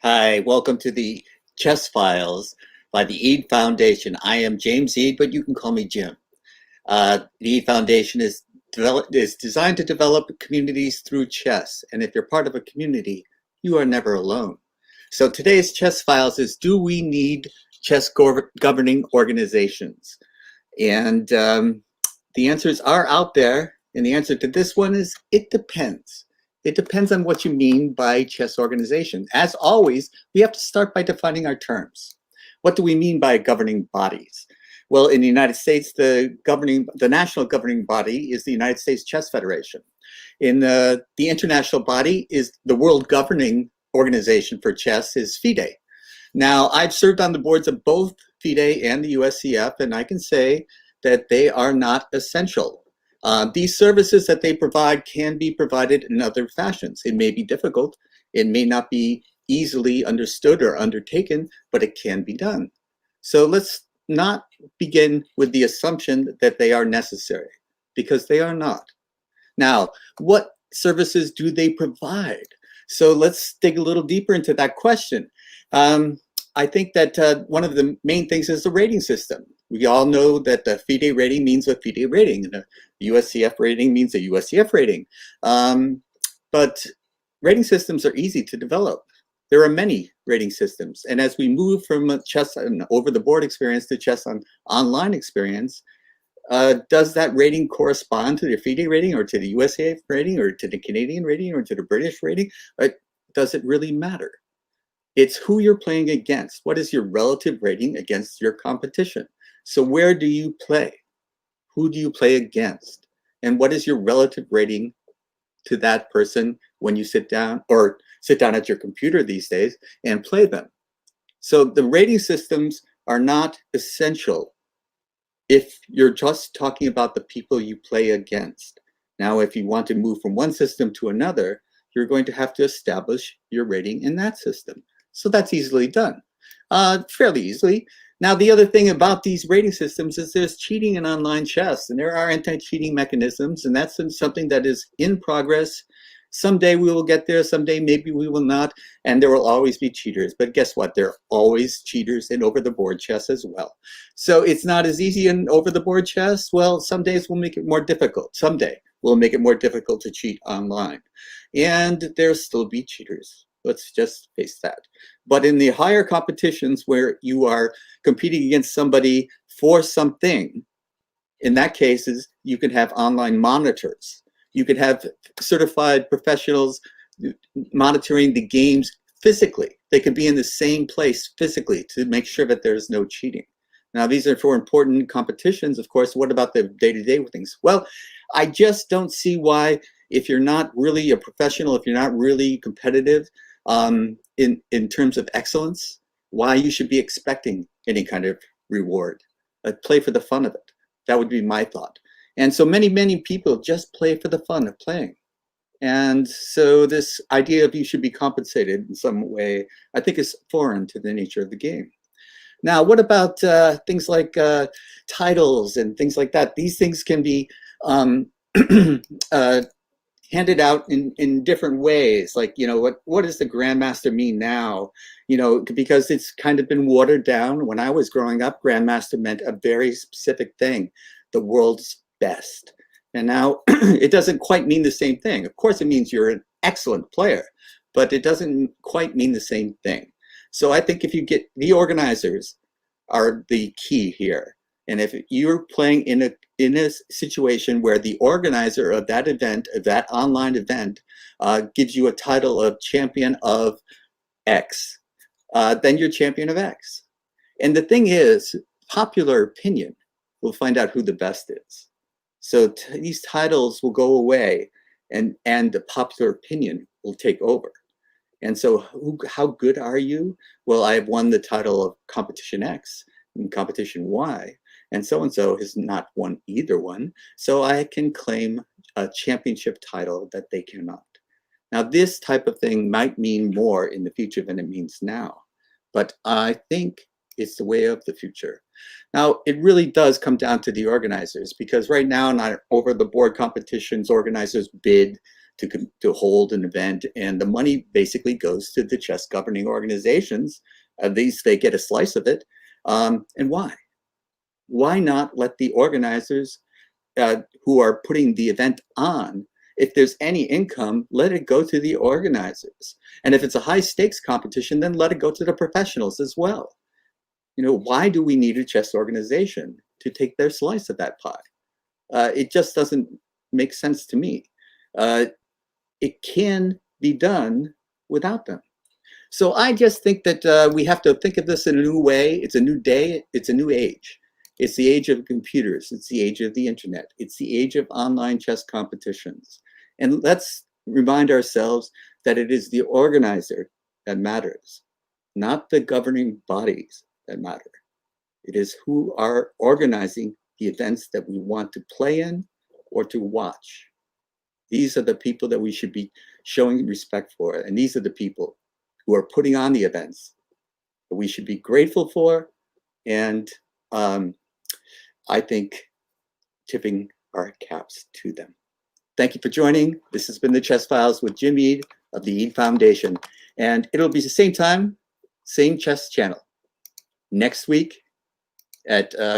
Hi, welcome to the Chess Files by the Eade Foundation. I am James Eade, but you can call me Jim. The Eade Foundation is designed to develop communities through chess, and if you're part of a community, you are never alone. So today's Chess Files is, do we need chess governing organizations? And the answers are out there, and the answer to this one is, it depends. It depends on what you mean by chess organization. As always, we have to start by defining our terms. What do we mean by governing bodies? Well, in the United States, the national governing body is the United States Chess Federation. In the international body is the world governing organization for chess is FIDE. Now, I've served on the boards of both FIDE and the USCF, and I can say that they are not essential. These services that they provide can be provided in other fashions. It may be difficult. It may not be easily understood or undertaken, but it can be done. So let's not begin with the assumption that they are necessary, because they are not. Now, what services do they provide? So let's dig a little deeper into that question. I think that one of the main things is the rating system. We all know that the FIDE rating means a FIDE rating, and the USCF rating means a USCF rating. But rating systems are easy to develop. There are many rating systems. And as we move from chess and over-the-board experience to chess on online experience, does that rating correspond to the FIDE rating or to the USCF rating or to the Canadian rating or to the British rating? Does it really matter? It's who you're playing against. What is your relative rating against your competition? So where do you play? Who do you play against? And what is your relative rating to that person when you sit down at your computer these days and play them? So the rating systems are not essential if you're just talking about the people you play against. Now, if you want to move from one system to another, you're going to have to establish your rating in that system. So that's easily done, fairly easily. Now, the other thing about these rating systems is there's cheating in online chess, and there are anti-cheating mechanisms, and that's something that is in progress. Someday we will get there, someday maybe we will not, and there will always be cheaters. But guess what? There are always cheaters in over-the-board chess as well. So it's not as easy in over-the-board chess. Well, some days we'll make it more difficult. Someday we'll make it more difficult to cheat online. And there'll still be cheaters. Let's just face that. But in the higher competitions where you are competing against somebody for something, in that cases, you can have online monitors. You could have certified professionals monitoring the games physically. They could be in the same place physically to make sure that there's no cheating. Now, these are for important competitions, of course. What about the day-to-day things? Well, I just don't see why, if you're not really a professional, if you're not really competitive in terms of excellence, why you should be expecting any kind of reward. Play for the fun of it. That would be my thought. And so many people just play for the fun of playing. And so this idea of you should be compensated in some way, I think, is foreign to the nature of the game. Now, what about things like titles and things like that? These things can be handed out in different ways. Like, what does the Grandmaster mean now? Because it's kind of been watered down. When I was growing up, Grandmaster meant a very specific thing, the world's best. And now it doesn't quite mean the same thing. Of course, it means you're an excellent player, but it doesn't quite mean the same thing. So I think if you get the organizers are the key here. And if you're playing in a situation where the organizer of that event, of that online event, gives you a title of champion of X, then you're champion of X. And the thing is, popular opinion will find out who the best is. So these titles will go away, and the popular opinion will take over. And so how good are you? Well, I have won the title of competition X and competition Y, and so has not won either one. So I can claim a championship title that they cannot. Now, this type of thing might mean more in the future than it means now, but I think it's the way of the future. Now, it really does come down to the organizers, because right now in our over-the-board competitions, organizers bid to hold an event, and the money basically goes to the chess governing organizations. At least they get a slice of it. And why? Why not let the organizers who are putting the event on, if there's any income, let it go to the organizers. And if it's a high stakes competition, then let it go to the professionals as well. You know, why do we need a chess organization to take their slice of that pie? It just doesn't make sense to me. It can be done without them. So I just think that we have to think of this in a new way. It's a new day. It's a new age. It's the age of computers. It's the age of the internet. It's the age of online chess competitions. And let's remind ourselves that it is the organizer that matters, not the governing bodies that matter. It is who are organizing the events that we want to play in or to watch. These are the people that we should be showing respect for. And these are the people who are putting on the events that we should be grateful for, and I think tipping our caps to them. Thank you for joining. This has been the Chess Files with Jim Eade of the Eade Foundation. And it'll be the same time, same chess channel next week at